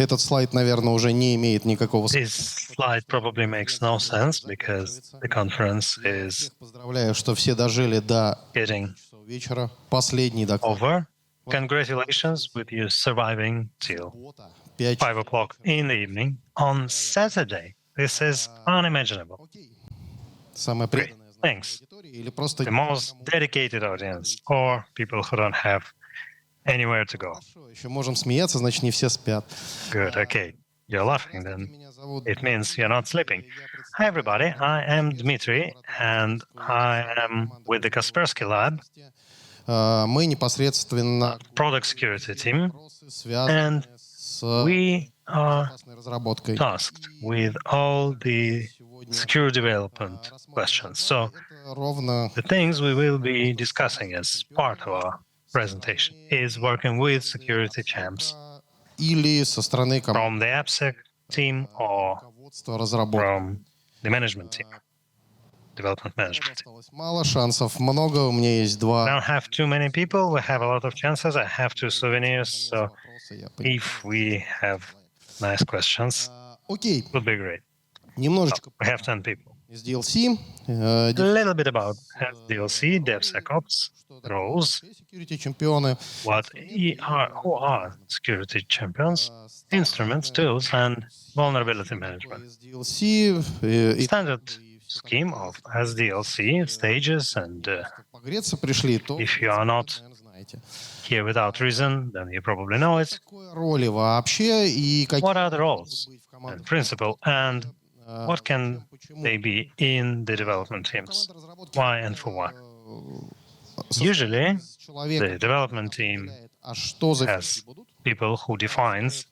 этот слайд, наверное, уже не имеет никакого This slide probably makes no sense because the conference is Всех поздравляю, что все дожили до getting часов вечера. Последний доклад. over. Congratulations with you surviving till 5 5 o'clock in the evening on Saturday. This is unimaginable. Окей. Самая Great. преданная Thanks. аудитория или просто The most dedicated audience or people who don't have anywhere to go. Хорошо, еще можем смеяться, значит, не все спят. Good, okay. You're laughing then. Меня зовут It means you're not sleeping. Hi, everybody. I am Dmitry, and I am with the Kaspersky Lab, Мы непосредственно product security team, вопросы, связанные and с we are безопасной разработкой. tasked with all the secure development questions. So Это ровно the things we will be discussing as part of our presentation is working with security champs или со стороны from the AppSec team or руководства разработки. from the management team, development management team. Осталось мало шансов, много. У меня есть We два don't have too many people. We have a lot of chances. I have 2 souvenirs. So вопроса. Я понимаю. if we have nice questions, Окей, it would be great. немножечко We have 10 people. из DLC. A little bit about DLC, DevSecOps, roles, Security чемпионы. what who are security champions, instruments, tools, and vulnerability management. DLC. Standard scheme of SDLC, stages, and Погреться пришли, то, if you are not наверное, знаете. here without reason, then you probably know it. Какие роли вообще и какие What are the roles быть в команде? and principle, and what can they be in the development teams? Команда разработки, Why and for what? состоит Usually, из человека, the development team а что за has фичи будут? people who defines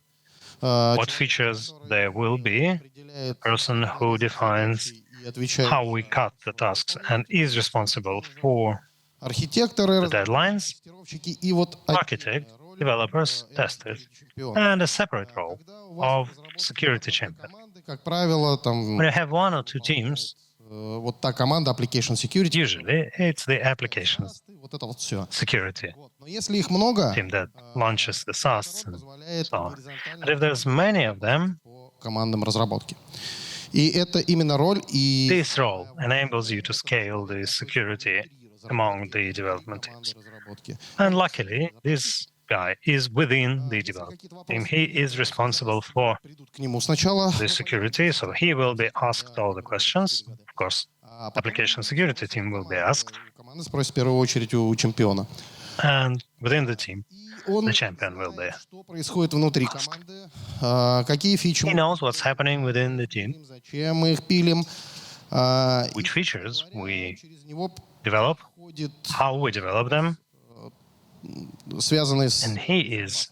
what features there will be, Определяет person who defines и отвечает. how we cut the tasks and is responsible for Архитекторы, the deadlines, тестировщики и вот architect, developers, testers, чемпион. and a separate role of security champion. Команды, как правило, там When you have 1 or 2 teams, вот та команда Application Security. usually it's the applications Вот это вот все. security Но если их много, team that launches the SaaS and позволяет so on. горизонтально But if there's many of them, по командам разработки. И это именно роль и this role enables you to scale the security among the development teams. разработки. And luckily, this guy is within the development team. He is responsible for Придут к нему сначала, the security, so he will be asked all the questions. Of course, а потом application security team will be asked, команда спросит в первую очередь у чемпиона. and within the team, И он the champion will be. знает, что происходит внутри команды, какие фичи He мы knows what's happening within the team, пилим, зачем мы их пилим. И which features we через него develop, входит how we develop them, связанные с... and he is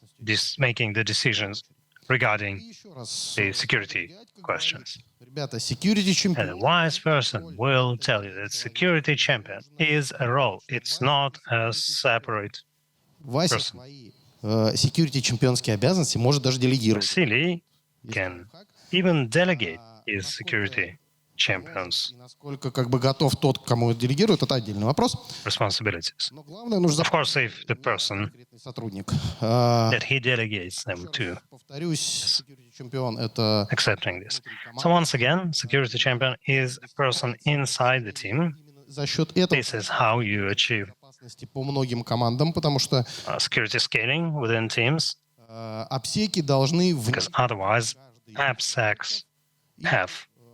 making the decisions regarding Еще раз, the security questions. ребята, security And a чемпион. wise person will tell you that security champion is a role. It's not a separate. Вася person. свои security чемпионские обязанности может даже делегировать. Vasily can even delegate his security champions И насколько как бы готов тот, кому это делегирует, это отдельный вопрос. responsibilities. Но главное, нужно Of course, if the person конкретный сотрудник. that he delegates them to Повторюсь, security чемпион — это accepting this. So once again, security champion is a person inside the team. за счет этого This is how you achieve безопасности по многим командам, потому что security scaling within teams, обсеки должны в because otherwise AppSecs have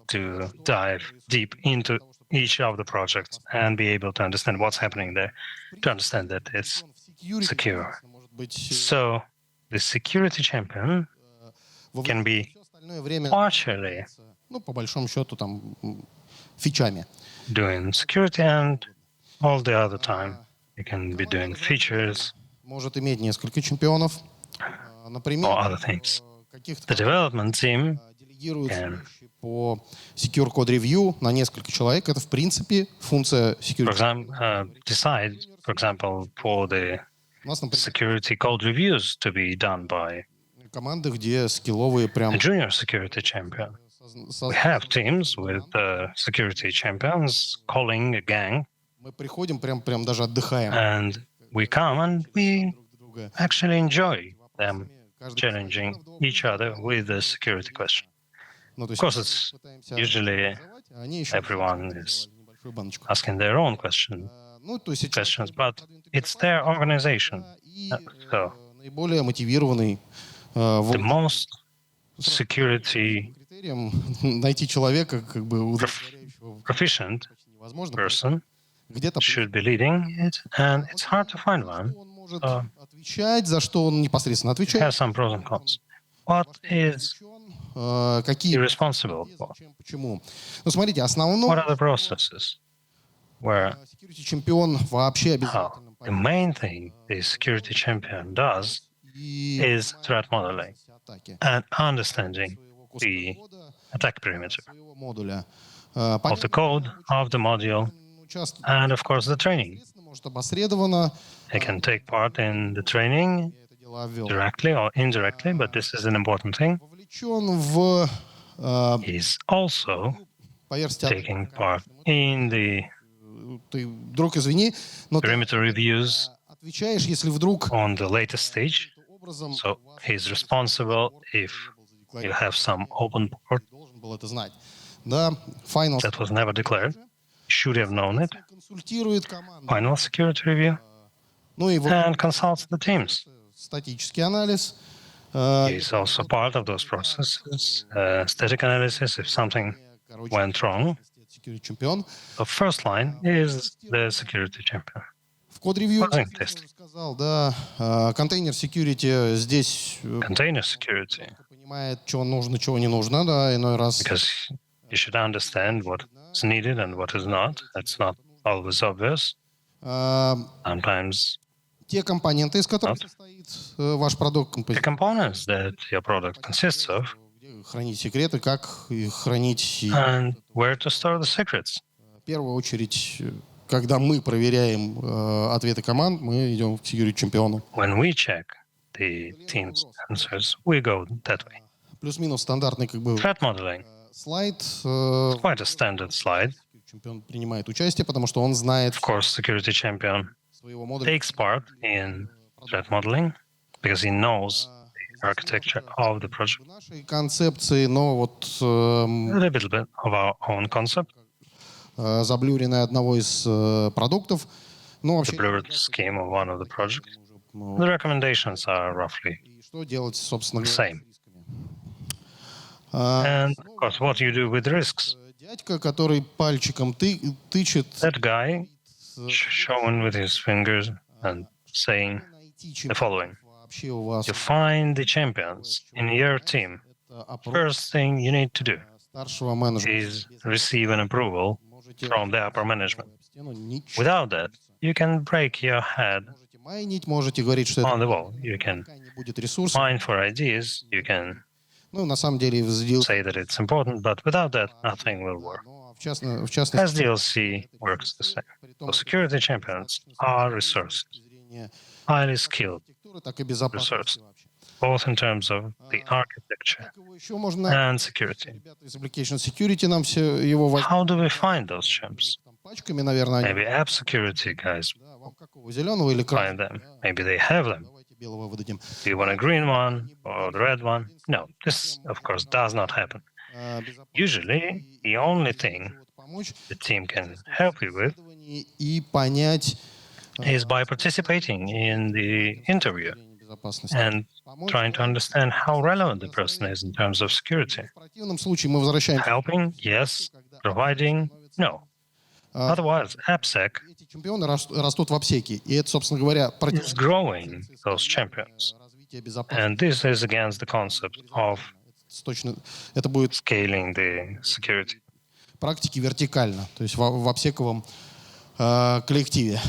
to dive deep into each of the projects and be able to understand what's happening there, to understand that it's secure. Может быть, So the security champion can be всё остальное время, partially ну, по большому счету, там, фичами. doing security, and all the other time you can be doing features Может иметь несколько чемпионов. Например, or other things. каких-то The development team делегируют can- вещи по Secure Code Review на несколько человек. Это, в принципе, функция for security. example, decide, for example, for the У нас, например, security code reviews to be done by команды, где скилловые прям a junior security champion. We have teams with security champions calling a gang, мы приходим, прям даже отдыхаем and we come and we друг друга. actually enjoy them challenging each other with the security question. Ну, то Of есть course, it's usually организовать, а они еще everyone is сделали небольшую баночку. asking their own questions, Ну, то есть сейчас but it's their organization. и So наиболее мотивированный в the most security критериям найти человека, как бы удовлетворяющего proficient почти невозможно. person Где-то should be leading it, and it's hard to find one. он может So отвечать, за что он непосредственно it отвечает. has some pros and cons. What is Какие he responsible for? зачем, почему? Ну, смотрите, основной What are the processes where security чемпион вообще how обязательно the main thing the security champion does и is threat modeling атаки and understanding своего куска the кода, attack perimeter своего модуля. of the code of the module and, of course, the training. Может обосредованно They can take part in the training я это дело обвел. directly or indirectly, but this is an important thing. Вовлечен в He's also по версии taking part in the ты, друг, извини, но ты perimeter reviews отвечаешь, если вдруг on the latest stage. образом So he's responsible if you have some open port должен был это знать. Да, final that was never declared. Should have known it. консультирует команду. Final security review Ну и вот and consults the teams. статический анализ. He's also part of those processes. Static analysis if something Короче, went wrong. security чемпион. The first line is the security champion. В код-ревью Coding я test. уже сказал, да, контейнер security здесь Container security, понимает, чего нужно, чего не нужно, да, иной раз. because you should understand what is needed and what is not. It's not always obvious. А, Sometimes те компоненты, из которых состоит ваш продукт, the components that your product consists of где хранить секреты, как их хранить. И and where to store the secrets. в первую очередь, когда мы проверяем ответы команд, мы идем к security чемпиону. When we check the team's answers, we go that way. Плюс-минус стандартный как бы Threat modeling, слайд. quite a standard slide. Чемпион принимает участие, потому что он знает Of course, security champion своего модуля. takes part in threat modeling because he knows the architecture of the project, Нашей концепции, но вот a little bit of our own concept, заблюренное одного из продуктов. Ну, the вообще, blurred scheme of one of the projects. ну, The recommendations are roughly и что делать, собственно the говоря, same. с рисками? А, And of course, what you do with risks. Дядька, который пальчиком тычет, That guy showing with his fingers and saying найти the чемпиона following. вообще у вас. To find the champions in your team, Это опрос first thing you need to do старшего менеджера. is receive an approval Можете from the upper management. об стену, ничего Without that, you can break your head можете майнить, можете говорить, что это on the wall. You can пока не будет ресурсов. mine for ideas. You can Ну, на самом деле, в сделке, say that it's important, but without that, nothing will work. ну, в частности, SDLC works the same. при том, So security champions are resources, с точки зрения highly skilled, архитектуры, так и безопасности resource. вообще. both in terms of the architecture Как его еще можно найти? and security. Ребята из Application Security нам все его возьмут How do we find those champs? там пачками, наверное. Они, Maybe app security guys да, вам какого, зеленого или find красного? them. Maybe they have them. Давайте белого выдадим. Do you want a green one or the red one? No, this, of course, does not happen. Безопасность Usually, the only thing вот помочь the team can help you with и понять is by participating in the interview безопасности. and trying to understand how relevant the person is in terms of security. В противном случае мы возвращаемся. Helping, yes. Providing, no. Otherwise, AppSec Эти чемпионы растут в обсеке. И это, собственно говоря, is growing those champions. развитие безопасности. And this is against the concept of Точно, это будет scaling the security. практики вертикально, то есть в обсековом коллективе.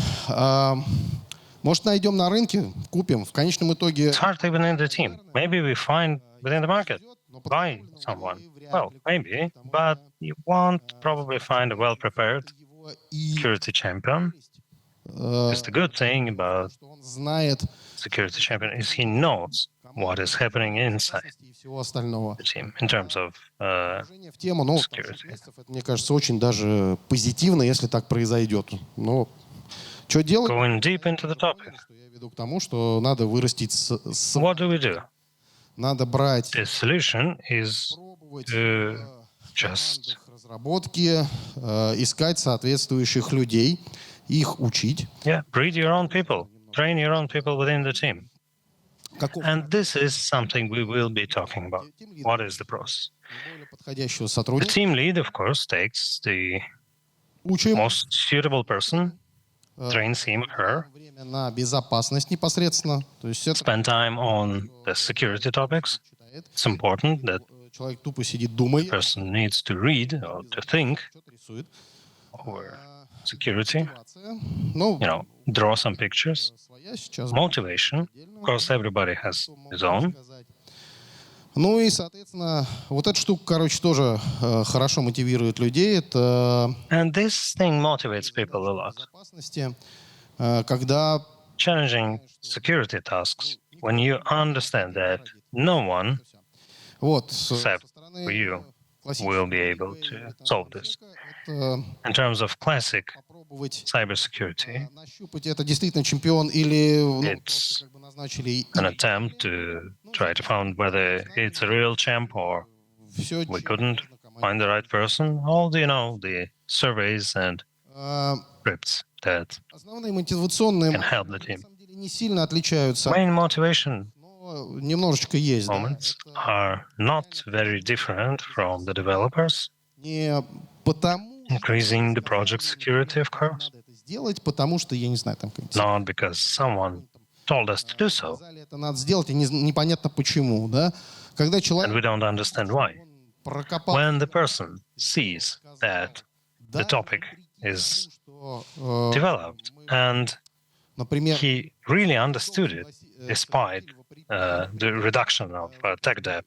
Может, найдем на рынке, купим. В конечном итоге It's hard even in the team. Maybe we find within the market, buy someone. Well, maybe, but you won't probably find a well-prepared его и security champion. Because the good thing about что он знает security champion is he knows what is happening inside и всего остального. the team in terms of Вложение в тему, ну, security. месяцев, это, мне кажется, очень даже позитивно, если так произойдет. Но что делать? Going deep into the topic. Что я веду к тому, что надо вырастить What do we do? Надо брать, The solution is пробовать to в just командах разработки, искать соответствующих людей, их учить. breed your own people, train your own people within the team. Каков And this is something we will be talking about. What is the process? наиболее подходящего The сотрудника? team lead, of course, takes the Учим. most suitable person, trains him or her, Время на безопасность непосредственно. То есть это spend time on the security topics. читает. It's important that Человек тупо сидит, думает, person needs to read or to think что-то рисует. over security, Мотивация. Ну, draw some pictures. своя сейчас. Motivation, of course, everybody has his own. Ну и, соответственно, вот эта штука, короче, тоже хорошо мотивирует людей. Это And this thing motivates people a lot. безопасности, когда Challenging security tasks when you understand that no one вот except for you will be able to solve this. это In terms of classic попробовать cybersecurity, нащупать, это действительно чемпион или It's просто как бы назначили an attempt to try to find whether it's a real champ or все. we couldn't find the right person. All the surveys and scripts that Основные мотивационные can help the на team. самом деле не сильно отличаются, Main motivation но немножечко есть. Да. moments are not very different from the developers. Не потому, Increasing the project security, of course, надо это сделать, потому что, я не знаю, там как-нибудь not because someone told us to do so, сказали, это надо сделать, и непонятно почему, да. Когда and человек we don't understand why. прокопал, When the person sees that the topic is developed and например, he really understood it despite the reduction of tech debt,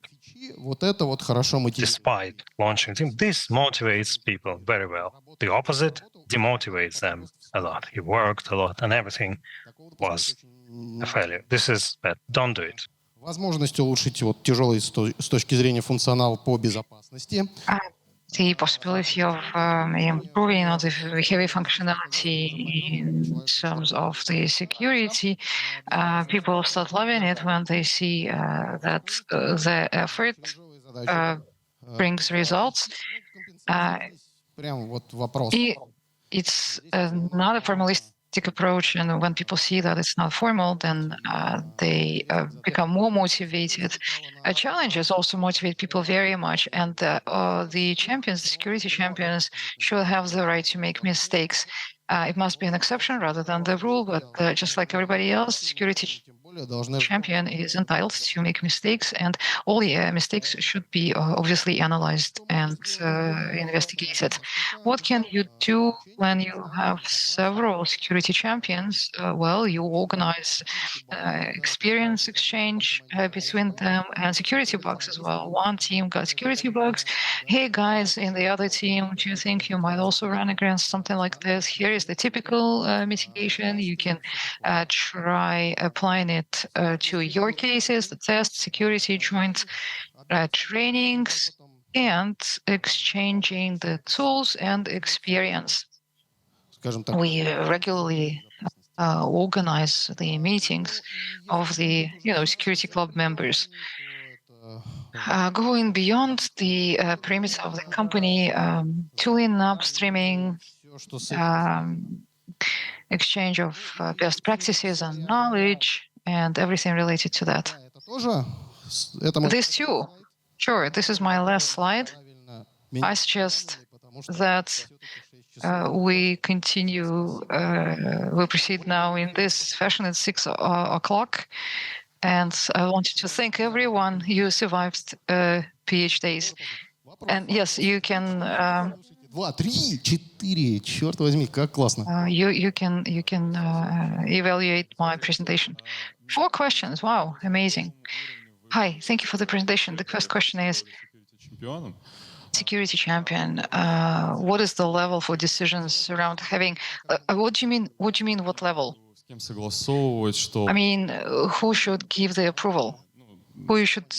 вот это вот хорошо мотивирует. despite launching team, this motivates people very well. The opposite demotivates them a lot. He worked a lot and everything was a failure. This is bad. Don't do it. Возможность улучшить вот тяжелый с точки зрения функционала по безопасности. The possibility of improving on the heavy functionality in terms of the security, people start loving it when they see that the effort brings results. Прям вот вопрос. It's not a formalistic approach, and when people see that it's not formal, then they become more motivated. Challenges also motivate people very much, and the champions, the security champions, should have the right to make mistakes. It must be an exception rather than the rule, but just like everybody else, security champion is entitled to make mistakes, and all the mistakes should be obviously analyzed and investigated. What can you do when you have several security champions? Well, you organize experience exchange between them and security bugs as well. One team got security bugs. Hey guys, in the other team, do you think you might also run against something like this? Here is the typical mitigation. You can try applying it to your cases, the test, security, joint trainings, and exchanging the tools and experience. We regularly organize the meetings of the security club members. Going beyond the perimeter of the company, tooling, upstreaming, exchange of best practices and knowledge, and everything related to that. This too. Sure, this is my last slide. I suggest that we continue, we proceed now in this fashion at 6 o'clock. And I wanted to thank everyone who survived PhDs. And yes, you can... 2, 3, 4, черт возьми, как классно. You can evaluate my presentation. 4 questions, wow, amazing. Hi, thank you for the presentation. The first question is, security champion, what is the level for decisions around having, what do you mean, what level? I mean, who should give the approval? Who you should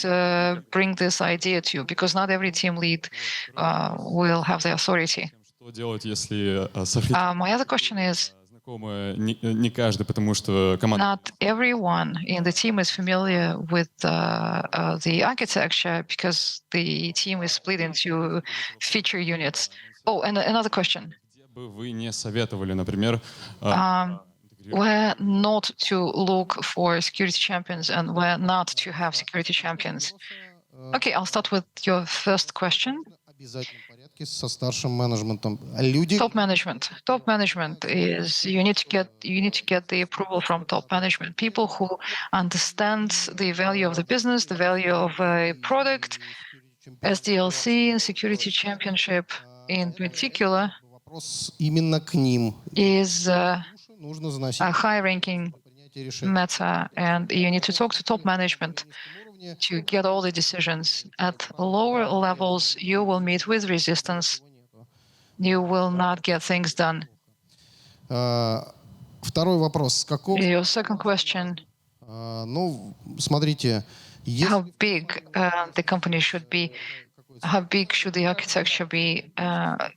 bring this idea to? Because not every team lead will have the authority. My other question is, знакомы не каждый, потому что команда Not everyone in the team is familiar with the architecture because the team is split into feature units. Oh, and another question. где бы вы не советовали, например, Where not to look for security champions and where not to have security champions? Okay, I'll start with your first question. В обязательном порядке со старшим менеджментом. Люди, Top management. Top management is you need to get the approval from top management. People who understand the value of the business, the value of a product, SDLC and security championship in particular вопрос именно к ним. is Нужно заносить a high-ranking принятие решений. matter, and you need to talk to top management to get all the decisions. At lower levels, you will meet with resistance. You will not get things done. Второй вопрос. С какого... Your second question, Ну, смотрите, если how big the company should be, how big should the architecture be?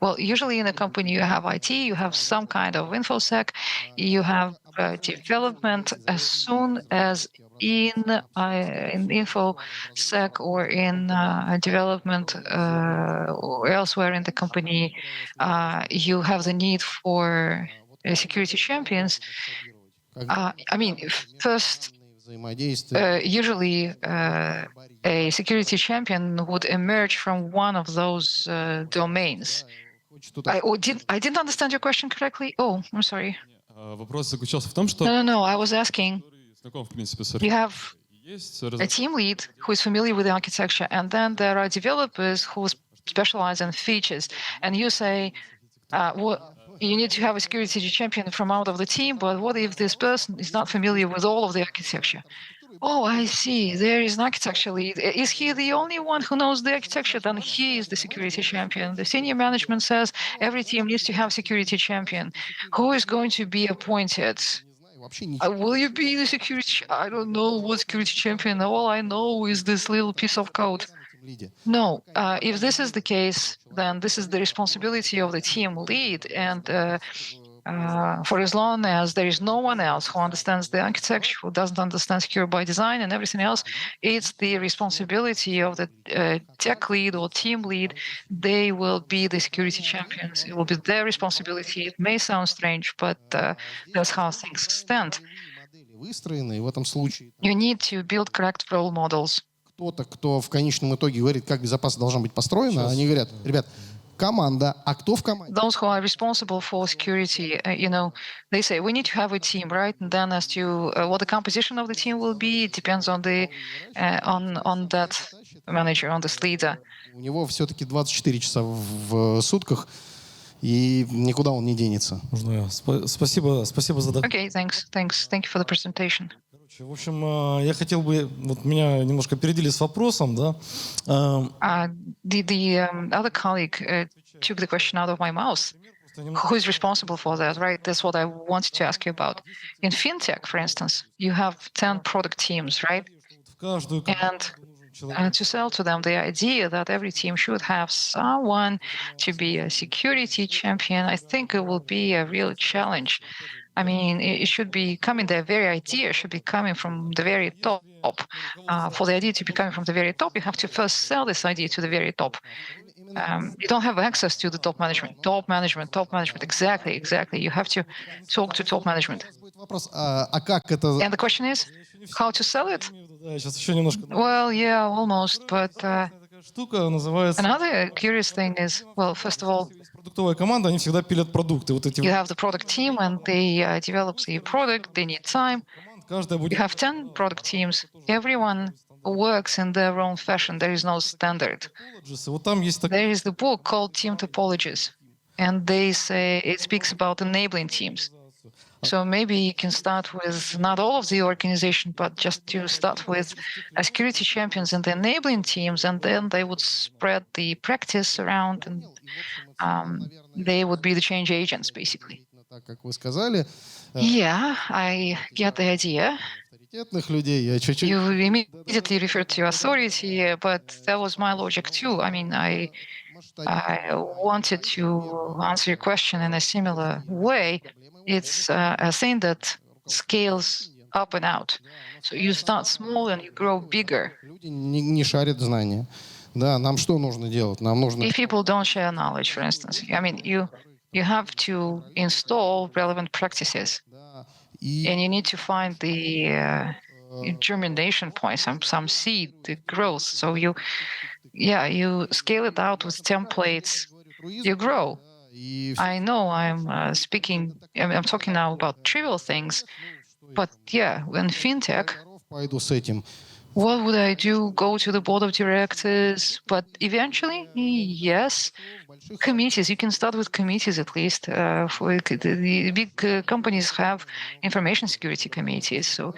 Well, usually in a company you have IT, you have some kind of infosec, you have development. As soon as in infosec or in development or elsewhere in the company, you have the need for security champions. I mean, first, взаимодействие, usually a security champion would emerge from one of those domains. хочет I didn't understand your question correctly. Oh, I'm sorry. вопрос заключался в том, что No. I was asking, знаком, в принципе, с you have есть a team lead who is familiar with the architecture, and then there are developers who specialize in features. And you say, you need to have a security champion from out of the team, but what if this person is not familiar with all of the architecture? Oh, I see. There is an architecture lead. Is he the only one who knows the architecture? Then he is the security champion. The senior management says every team needs to have security champion. Who is going to be appointed? вообще ничего Will you be the security? I don't know what security champion. All I know is this little piece of code. в лиде. No, if this is the case, then this is the responsibility of the team lead. And for as long as there is no one else who understands the architecture, who doesn't understand secure by design and everything else, it's the responsibility of the tech lead or team lead. They will be the security champions. It will be their responsibility. It may sound strange, but that's how things stand. Модели выстроены, и в этом случае You need to build correct role models. кто-то, кто в конечном итоге говорит, как безопасность должна быть построена, они говорят, ребят, команда, а кто в команде? Those who are responsible for security, they say we need to have a team, right? And then as to what the composition of the team will be, it depends on the on that manager, on this leader. У него все-таки 24 часа в сутках, и никуда он не денется. Можно я? Спасибо за доклад. Okay, thanks. Thank you for the presentation. В общем, я хотел бы, вот меня немножко опередили с вопросом, да. The other colleague took the question out of my mouth. Who is responsible for that, right? That's what I wanted to ask you about. In fintech, for instance, you have 10 product teams, right? В каждую And to sell to them the idea that every team should have someone to be a security champion, I think it will be a real challenge. I mean, it should be coming, the very idea should be coming from the very top. For the idea to be coming from the very top, you have to first sell this idea to the very top. You don't have access to the top management. Top management. Exactly. You have to talk to top management. Будет вопрос, а как это... And the question is, how to sell it? Да, сейчас еще немножко. Well, yeah, almost. But Такая штука называется another curious thing is, well, first of all, продуктовая команда, они всегда пилят продукты. Вот эти you have the product team and they develop the product, they need time. каждая You будет have 10 product teams. Everyone works in their own fashion. There is no standard. topologies, и вот там есть такая There is the book called Team Topologies, and they say it speaks about enabling teams. So maybe you can start with not all of the organization, but just to start with security champions and the enabling teams, and then they would spread the practice around, and they would be the change agents, basically. Так, как вы сказали, Yeah, I get the idea. авторитетных людей я чуть-чуть... You immediately referred to authority, but that was my logic too. I mean, I wanted to answer your question in a similar way. it's a thing that scales up and out. So you start small and you grow bigger. Люди не шарят знания. Да, нам что нужно делать? Нам нужно... If people don't share knowledge, for instance, I mean, you have to install relevant practices, Да, and you need to find the germination point, some seed, the growth. So you scale it out with templates, you grow. И I know I'm talking now about trivial things, but yeah, in fintech, пойду с этим. what would I do? Go to the board of directors? But eventually, yes, committees. You can start with committees at least. For the big companies have information security committees, so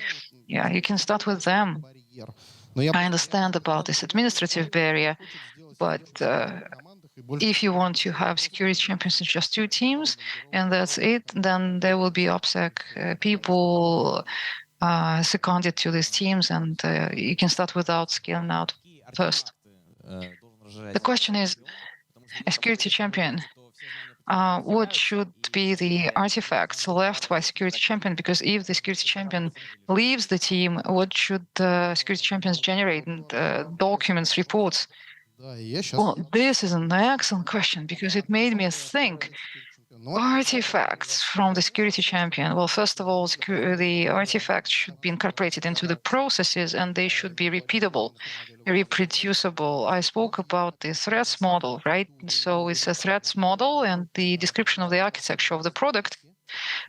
yeah, you can start with them. Барьер. Но я I understand about this administrative barrier, but if you want to have security champions in just 2 teams and that's it, then there will be OPSEC people seconded to these teams, and you can start without scaling out first. The question is, a security champion, what should be the artifacts left by security champion? Because if the security champion leaves the team, what should the security champions generate? Documents, reports? Да, и я сейчас... Well, this is an excellent question because it made me think. Artifacts from the security champion. Well, first of all, the artifacts should be incorporated into the processes and they should be repeatable, reproducible. I spoke about the threats model, right? So it's a threats model and the description of the architecture of the product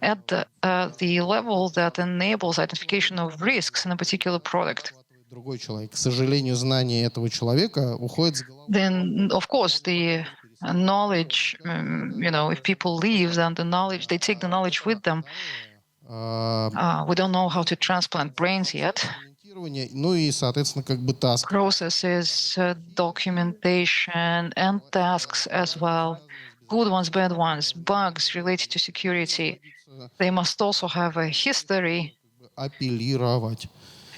at the level that enables identification of risks in a particular product. Другой человек. К сожалению, знание этого человека уходит с головы. Then, of course, the knowledge, if people leave, then they take the knowledge with them. We don't know how to transplant brains yet. Ну и, соответственно, как бы task. Processes, documentation, and tasks as well. Good ones, bad ones, bugs related to security. They must also have a history, Апеллировать.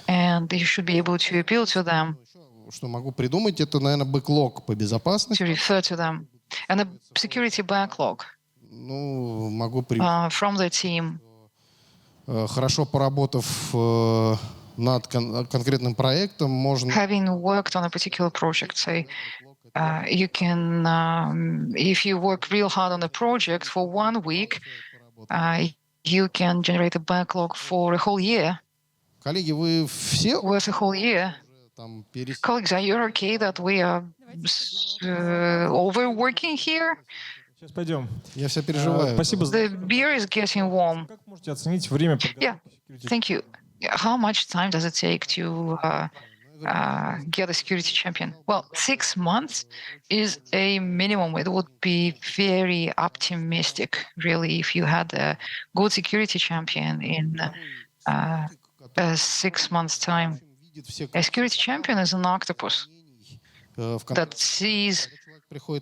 and you should be able to appeal to them, Что могу придумать, это, наверное, бэклог по безопасности. to refer to them, and a security backlog Ну, могу from the team. хорошо поработав над конкретным проектом, можно... Having worked on a particular project, say, you can, if you work real hard on a project for 1 week, you can generate a backlog for a whole year, Коллеги, вы все worth a whole year. там Colleagues, are you okay that we are overworking here? Сейчас пойдем. Я все переживаю. Спасибо. The beer is getting warm. Как можете оценить время Yeah, thank you. How much time does it take to get a security champion? Well, 6 months is a minimum. It would be very optimistic, really, if you had a good security champion in 6 months' time. A security champion is an octopus that sees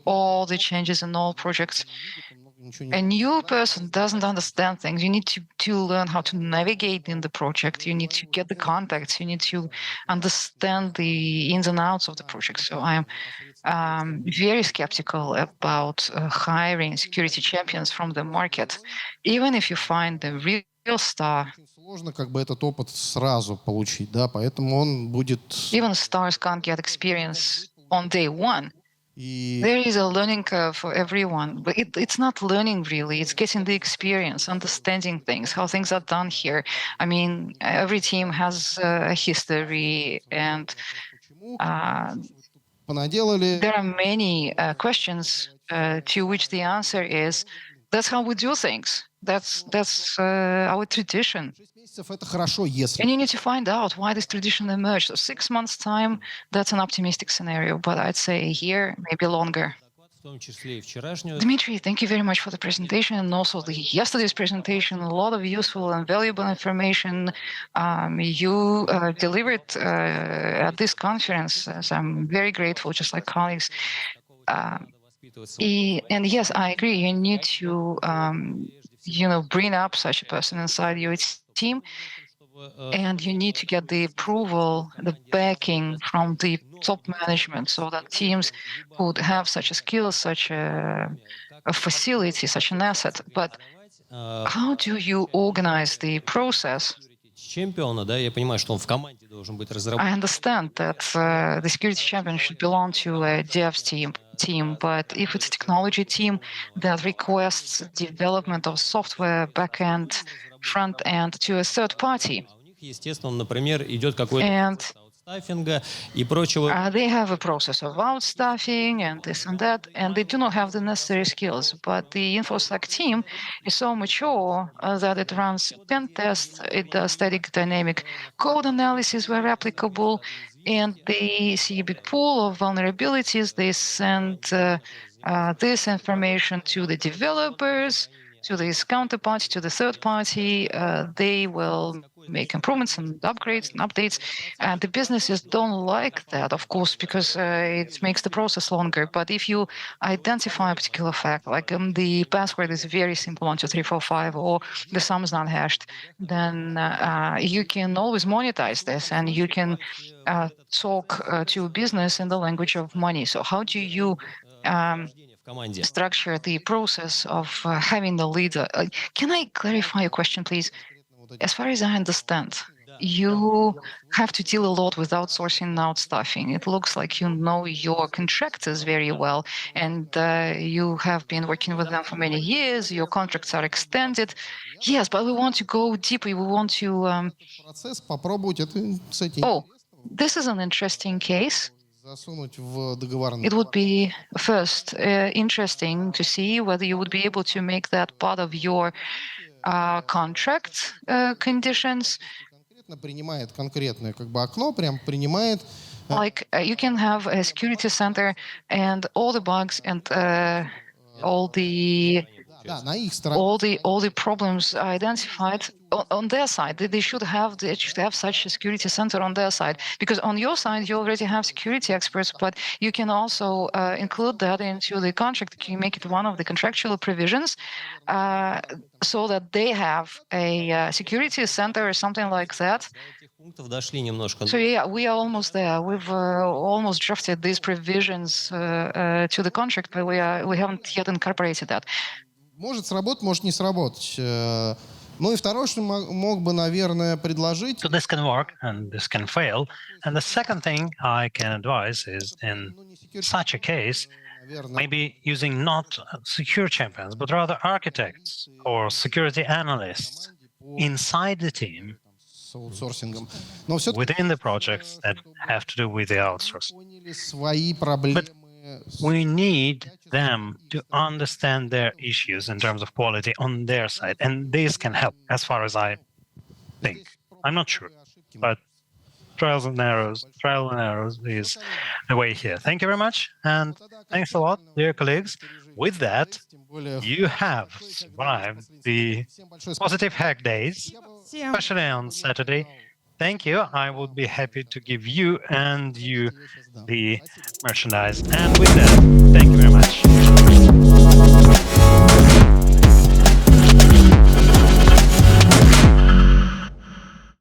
all the changes in all projects. A new person doesn't understand things. You need to learn how to navigate in the project. You need to get the contacts. You need to understand the ins and outs of the project. So I am very skeptical about hiring security champions from the market, even if you find the real star. Сложно как бы этот опыт сразу получить, да, поэтому он будет... Even stars can't get experience on day one. И There is a learning curve for everyone, but it's not learning really. It's getting the experience, understanding things, how things are done here. I mean, every team has a history, and понаделали... there are many questions to which the answer is, that's how we do things. That's our tradition. 6 месяцев это хорошо, если... And you need to find out why this tradition emerged. So 6 months' time, that's an optimistic scenario, but I'd say a year, maybe longer. В том числе и вчерашнюю. Dmitry, thank you very much for the presentation and also yesterday's presentation. A lot of useful and valuable information you delivered at this conference. So I'm very grateful, just like colleagues. And yes, I agree. You need to, bring up such a person inside your team, and you need to get the approval, the backing from the top management, so that teams would have such a skill, such a facility, such an asset. But How do you organize the process? чемпиона, да, я понимаю, что он в команде должен быть I разработан. understand that the security champion should belong to a devs team, but if it's a technology team that requests development of software, backend, front end to a third party, У них, естественно, например, идет какой-то and аутстаффинга и прочего. they have a process of outstaffing and this and that, and they do not have the necessary skills. But the InfoSec team is so mature that it runs pen tests, it does static dynamic code analysis where applicable, and they see a big pool of vulnerabilities. They send this information to the developers, to this counterparty, to the third party. They will make improvements and upgrades and updates. And the businesses don't like that, of course, because it makes the process longer. But if you identify a particular fact, like the password is very simple, 12345, or the sum is not hashed, then you can always monetize this, and you can talk to a business in the language of money. So how do you в команде. structure the process of having the leader? Can I clarify a question, please? As far as I understand, you have to deal a lot with outsourcing and outstaffing. It looks like you know your contractors very well, and you have been working with them for many years. Your contracts are extended. Yes, but we want to go deeper. We want to. Процесс попробовать это с этим Oh, this is an interesting case. засунуть в договорные. It would be first interesting to see whether you would be able to make that part of your contract conditions. Конкретно принимает конкретное как бы окно, прям принимает. Like you can have a security center and all the bugs and all the Да, на их стороне. all the problems are identified on their side. They should have such a security center on their side, because on your side you already have security experts, but you can also include that into the contract. You can make it one of the contractual provisions, so that they have a security center or something like that. Пунктов дошли немножко. So yeah, we are almost there. We've almost drafted these provisions to the contract, but we haven't yet incorporated that. Может сработать, может не сработать. Ну и второе, что мог бы, наверное, предложить. So this can work and this can fail. And the second thing I can advise is, in such a case, maybe using not secure champions, but rather architects or security analysts inside the team, С аутсорсингом. Но все-таки within the projects that have to do with the outsourcing. поняли свои проблемы. We need them to understand their issues in terms of quality on their side. And this can help, as far as I think. I'm not sure, but trial and errors is the way here. Thank you very much. And thanks a lot, dear colleagues. With that, Тем более, you have survived the всем большое спасибо. positive hack days, especially on Saturday. Thank you. I would be happy to give you and you the merchandise. And with that, thank